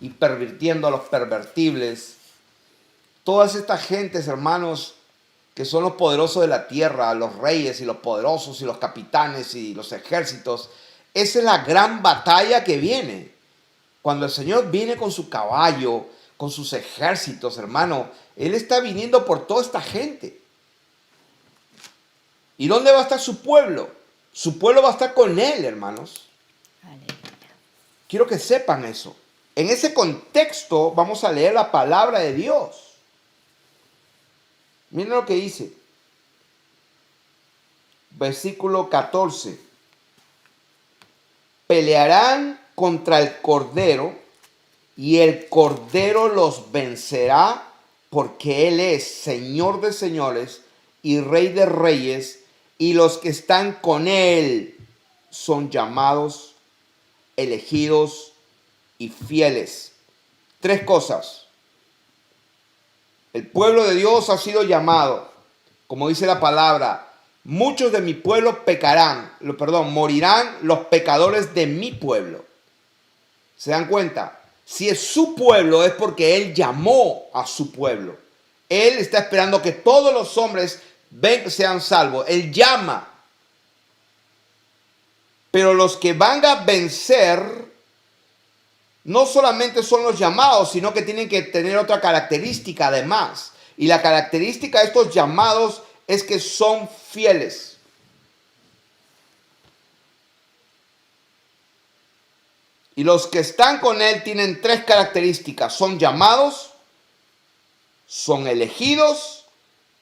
y pervirtiendo a los pervertibles. Todas estas gentes, hermanos, que son los poderosos de la tierra, los reyes y los poderosos y los capitanes y los ejércitos, esa es la gran batalla que viene. Cuando el Señor viene con su caballo, con sus ejércitos, hermano, Él está viniendo por toda esta gente. ¿Y dónde va a estar su pueblo? Su pueblo va a estar con Él, hermanos. Aleluya. Quiero que sepan eso. En ese contexto vamos a leer la palabra de Dios. Miren lo que dice. Versículo 14. Pelearán contra el Cordero y el Cordero los vencerá, porque Él es Señor de señores y Rey de reyes, y los que están con Él son llamados, elegidos y fieles. Tres cosas. El pueblo de Dios ha sido llamado, como dice la palabra, muchos de mi pueblo morirán los pecadores de mi pueblo. ¿Se dan cuenta? Si es su pueblo es porque Él llamó a su pueblo. Él está esperando que todos los hombres sean salvos. Él llama. Pero los que van a vencer no solamente son los llamados, sino que tienen que tener otra característica además. Y la característica de estos llamados es que son fieles. Y los que están con él tienen tres características. Son llamados, son elegidos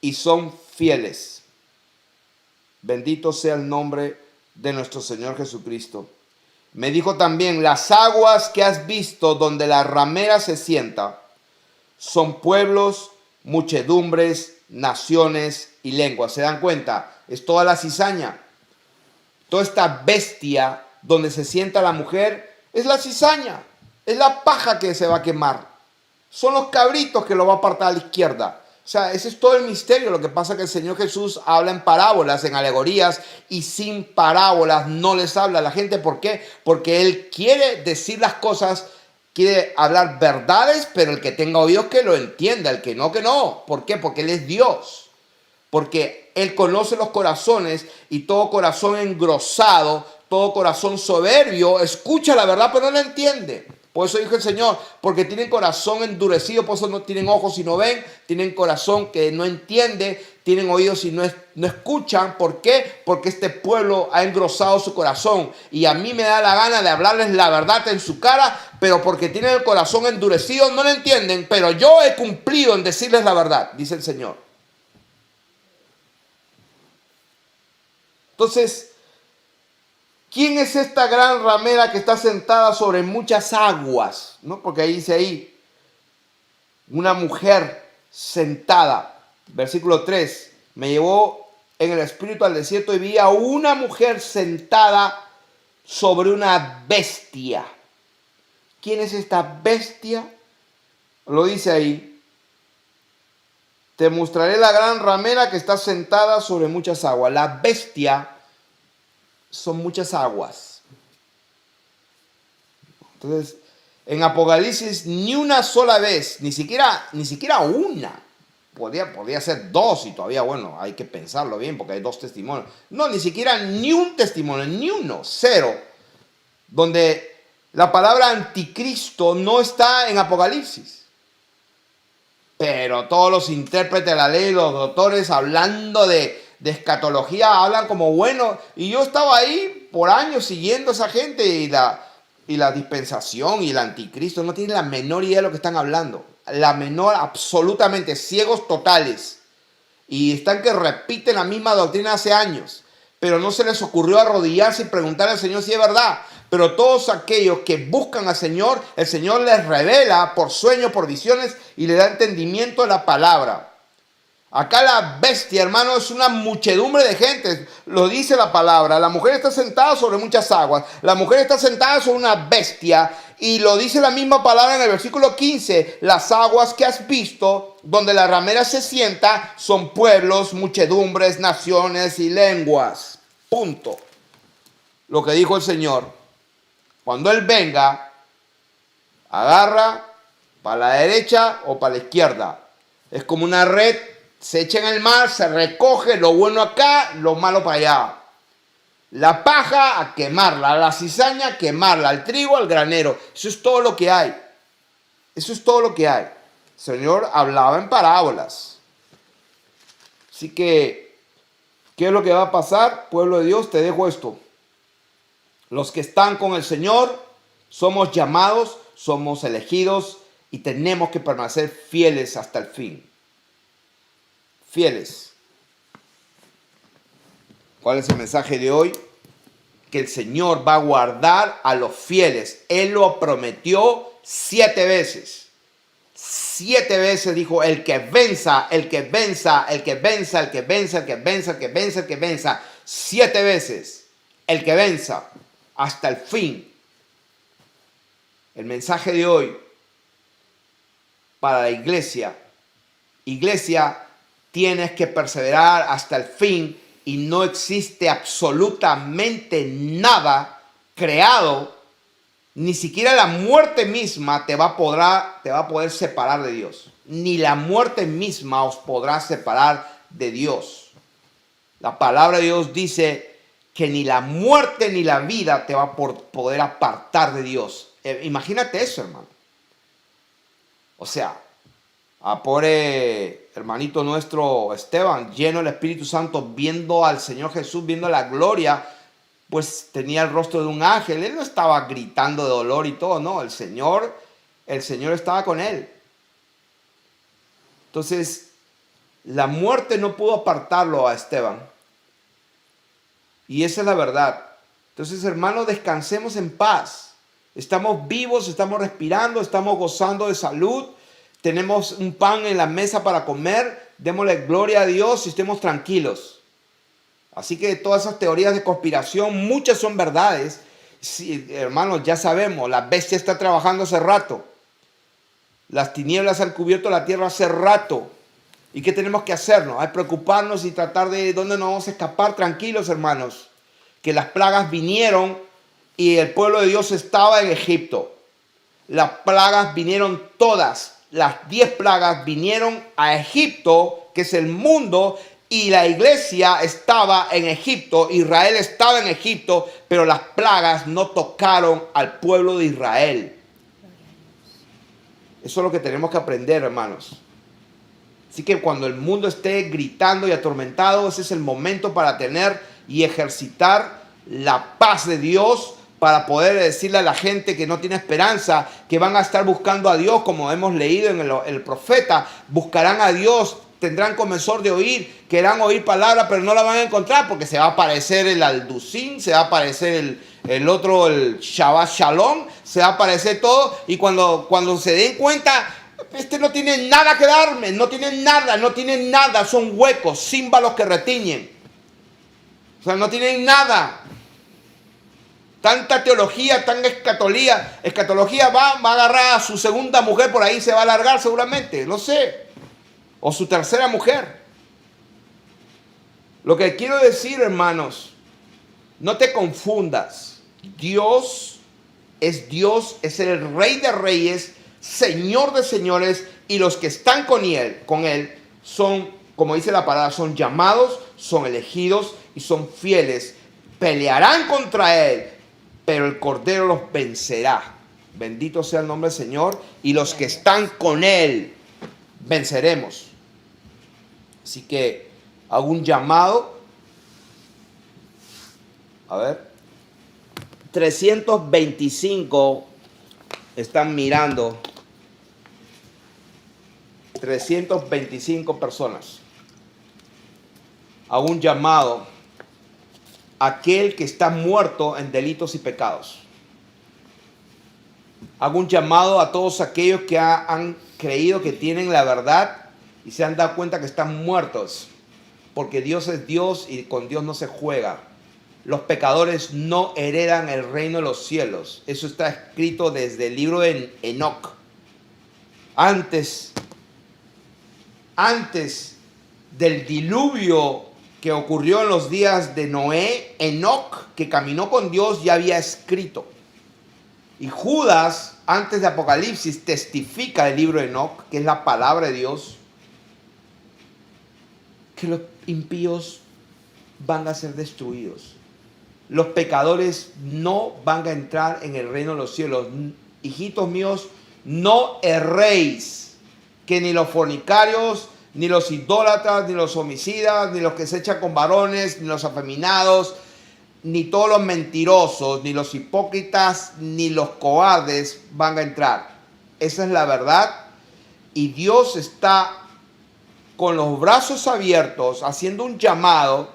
y son fieles. Bendito sea el nombre de nuestro Señor Jesucristo. Me dijo también, las aguas que has visto donde la ramera se sienta son pueblos, muchedumbres, naciones y lenguas. ¿Se dan cuenta? Es toda la cizaña. Toda esta bestia donde se sienta la mujer es la cizaña. Es la paja que se va a quemar. Son los cabritos que lo va a apartar a la izquierda. O sea, ese es todo el misterio. Lo que pasa es que el Señor Jesús habla en parábolas, en alegorías, y sin parábolas no les habla a la gente. ¿Por qué? Porque Él quiere decir las cosas, quiere hablar verdades, pero el que tenga oídos que lo entienda, el que no, que no. ¿Por qué? Porque Él es Dios. Porque Él conoce los corazones y todo corazón engrosado, todo corazón soberbio, escucha la verdad pero no la entiende. Por eso dijo el Señor, porque tienen corazón endurecido, por eso no tienen ojos y no ven, tienen corazón que no entiende, tienen oídos y no escuchan. ¿Por qué? Porque este pueblo ha engrosado su corazón y a mí me da la gana de hablarles la verdad en su cara, pero porque tienen el corazón endurecido no lo entienden, pero yo he cumplido en decirles la verdad, dice el Señor. Entonces, ¿quién es esta gran ramera que está sentada sobre muchas aguas? ¿No? Porque ahí dice ahí, una mujer sentada. Versículo 3, me llevó en el espíritu al desierto y vi a una mujer sentada sobre una bestia. ¿Quién es esta bestia? Lo dice ahí. Te mostraré la gran ramera que está sentada sobre muchas aguas. La bestia son muchas aguas. Entonces, en Apocalipsis ni una sola vez, ni siquiera una. Podría ser dos y todavía, bueno, hay que pensarlo bien porque hay dos testimonios. No, ni siquiera ni un testimonio, ni uno, cero. Donde la palabra anticristo no está en Apocalipsis. Pero todos los intérpretes de la ley, los doctores, hablando de escatología, hablan como bueno. Y yo estaba ahí por años siguiendo a esa gente y la dispensación y el anticristo no tienen la menor idea de lo que están hablando. La menor, absolutamente, ciegos totales. Y están que repiten la misma doctrina hace años. Pero no se les ocurrió arrodillarse y preguntar al Señor si es verdad. Pero todos aquellos que buscan al Señor, el Señor les revela por sueños, por visiones y le da entendimiento a la palabra. Acá la bestia, hermano, es una muchedumbre de gente. Lo dice la palabra. La mujer está sentada sobre muchas aguas. La mujer está sentada sobre una bestia. Y lo dice la misma palabra en el versículo 15. Las aguas que has visto, donde la ramera se sienta, son pueblos, muchedumbres, naciones y lenguas. Punto. Lo que dijo el Señor. Cuando Él venga, agarra para la derecha o para la izquierda. Es como una red, se echa en el mar, se recoge lo bueno acá, lo malo para allá. La paja a quemarla, la cizaña a quemarla, el trigo al granero. Eso es todo lo que hay. Eso es todo lo que hay. El Señor hablaba en parábolas. Así que, ¿qué es lo que va a pasar? Pueblo de Dios, te dejo esto. Los que están con el Señor somos llamados, somos elegidos y tenemos que permanecer fieles hasta el fin. Fieles. ¿Cuál es el mensaje de hoy? Que el Señor va a guardar a los fieles. Él lo prometió 7 veces. 7 veces dijo, el que venza, el que venza, el que venza, el que venza, el que venza, el que venza, el que venza. 7 veces. El que venza. Hasta el fin. El mensaje de hoy para la iglesia. Iglesia, tienes que perseverar hasta el fin y no existe absolutamente nada creado, ni siquiera la muerte misma te va a poder separar de Dios. Ni la muerte misma os podrá separar de Dios. La palabra de Dios dice que ni la muerte ni la vida te va a poder apartar de Dios. Imagínate eso, hermano. O sea, a pobre hermanito nuestro Esteban, lleno del Espíritu Santo, viendo al Señor Jesús, viendo la gloria, pues tenía el rostro de un ángel. Él no estaba gritando de dolor y todo, no. El Señor estaba con él. Entonces, la muerte no pudo apartarlo a Esteban. Y esa es la verdad. Entonces, hermanos, descansemos en paz. Estamos vivos, estamos respirando, estamos gozando de salud. Tenemos un pan en la mesa para comer. Démosle gloria a Dios y estemos tranquilos. Así que todas esas teorías de conspiración, muchas son verdades. Sí, hermanos, ya sabemos, la bestia está trabajando hace rato. Las tinieblas han cubierto la tierra hace rato. ¿Y qué tenemos que hacernos? Hay preocuparnos y tratar de dónde nos vamos a escapar. Tranquilos, hermanos, que las plagas vinieron y el pueblo de Dios estaba en Egipto. Las plagas vinieron todas. Las 10 plagas vinieron a Egipto, que es el mundo, y la iglesia estaba en Egipto, Israel estaba en Egipto, pero las plagas no tocaron al pueblo de Israel. Eso es lo que tenemos que aprender, hermanos. Así que cuando el mundo esté gritando y atormentado, ese es el momento para tener y ejercitar la paz de Dios, para poder decirle a la gente que no tiene esperanza, que van a estar buscando a Dios, como hemos leído en el profeta, buscarán a Dios, tendrán comezón de oír, querrán oír palabra, pero no la van a encontrar, porque se va a aparecer el Alducín, se va a aparecer el otro, el Shabbat Shalom, se va a aparecer todo, y cuando se den cuenta, este no tiene nada que darme, no tiene nada, son huecos, címbalos que retiñen. O sea, no tienen nada. Tanta teología, tan escatología va a agarrar a su segunda mujer, por ahí se va a largar seguramente, no sé. O su tercera mujer. Lo que quiero decir, hermanos, no te confundas. Dios, es el Rey de Reyes, Señor de señores, y los que están con él son, como dice la palabra, son llamados, son elegidos y son fieles. Pelearán contra él, pero el Cordero los vencerá. Bendito sea el nombre del Señor. Y los que están con él, venceremos. Así que hago un llamado. A ver. 325 están mirando. 325 personas. Hago un llamado a aquel que está muerto en delitos y pecados. Hago un llamado a todos aquellos que han creído que tienen la verdad y se han dado cuenta que están muertos, porque Dios es Dios y con Dios no se juega. Los pecadores no heredan el reino de los cielos. Eso está escrito desde el libro de Enoc. Antes del diluvio que ocurrió en los días de Noé, Enoc, que caminó con Dios, ya había escrito. Y Judas, antes de Apocalipsis, testifica el libro de Enoc, que es la palabra de Dios, que los impíos van a ser destruidos. Los pecadores no van a entrar en el reino de los cielos. Hijitos míos, no erréis, que ni los fornicarios, ni los idólatras, ni los homicidas, ni los que se echan con varones, ni los afeminados, ni todos los mentirosos, ni los hipócritas, ni los cobardes van a entrar. Esa es la verdad. Y Dios está con los brazos abiertos, haciendo un llamado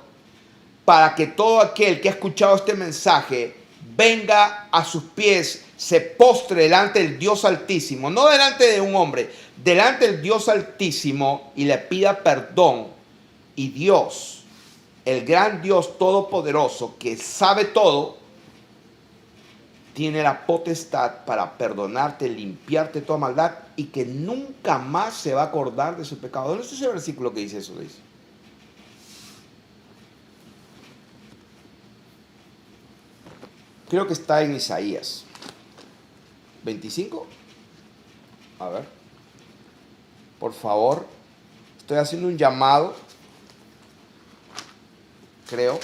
para que todo aquel que ha escuchado este mensaje venga a sus pies, se postre delante del Dios Altísimo, no delante de un hombre, delante del Dios Altísimo, y le pida perdón. Y Dios, el gran Dios todopoderoso que sabe todo, tiene la potestad para perdonarte, limpiarte toda maldad, y que nunca más se va a acordar de su pecado. ¿Dónde está ese versículo que dice eso? Dice. Creo que está en Isaías 25. A ver. Por favor. Estoy haciendo un llamado. Creo.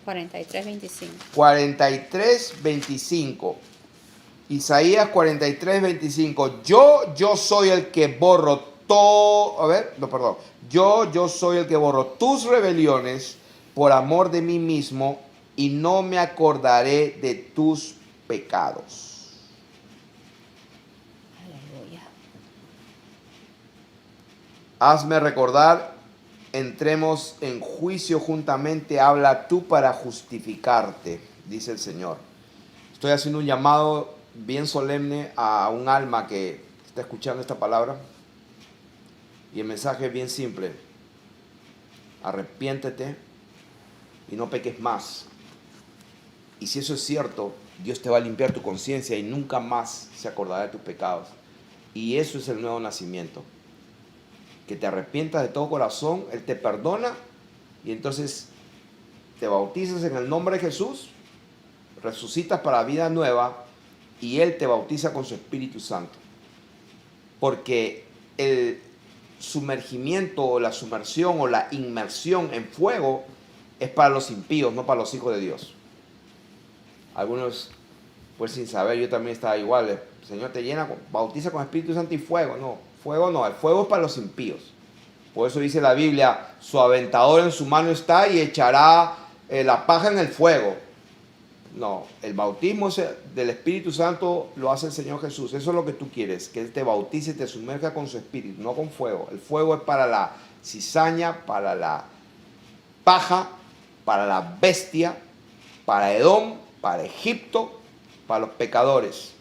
43:25. 43:25. Isaías 43:25. Yo soy el que borro todo. A ver, no, perdón. Yo soy el que borro tus rebeliones por amor de mí mismo y no me acordaré de tus pecados. Aleluya. Hazme recordar, entremos en juicio juntamente, habla tú para justificarte, dice el Señor. Estoy haciendo un llamado bien solemne a un alma que está escuchando esta palabra. Y el mensaje es bien simple. Arrepiéntete y no peques más. Y si eso es cierto, Dios te va a limpiar tu conciencia y nunca más se acordará de tus pecados. Y eso es el nuevo nacimiento. Que te arrepientas de todo corazón, Él te perdona y entonces te bautizas en el nombre de Jesús, resucitas para vida nueva y Él te bautiza con su Espíritu Santo. Porque el sumergimiento o la sumersión o la inmersión en fuego es para los impíos, no para los hijos de Dios. Algunos, pues sin saber, yo también estaba igual. El Señor te llena, bautiza con Espíritu Santo y fuego. No, fuego no, el fuego es para los impíos. Por eso dice la Biblia, su aventador en su mano está y echará la paja en el fuego. No, el bautismo del Espíritu Santo lo hace el Señor Jesús. Eso es lo que tú quieres, que Él te bautice y te sumerja con su Espíritu, no con fuego. El fuego es para la cizaña, para la paja, para la bestia, para Edom, para Egipto, para los pecadores.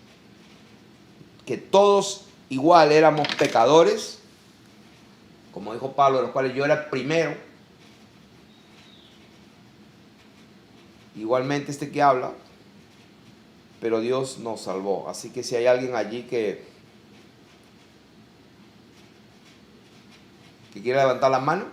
Que todos igual éramos pecadores, como dijo Pablo, de los cuales yo era el primero. Igualmente este que habla, pero Dios nos salvó. Así que si hay alguien allí que quiera levantar la mano,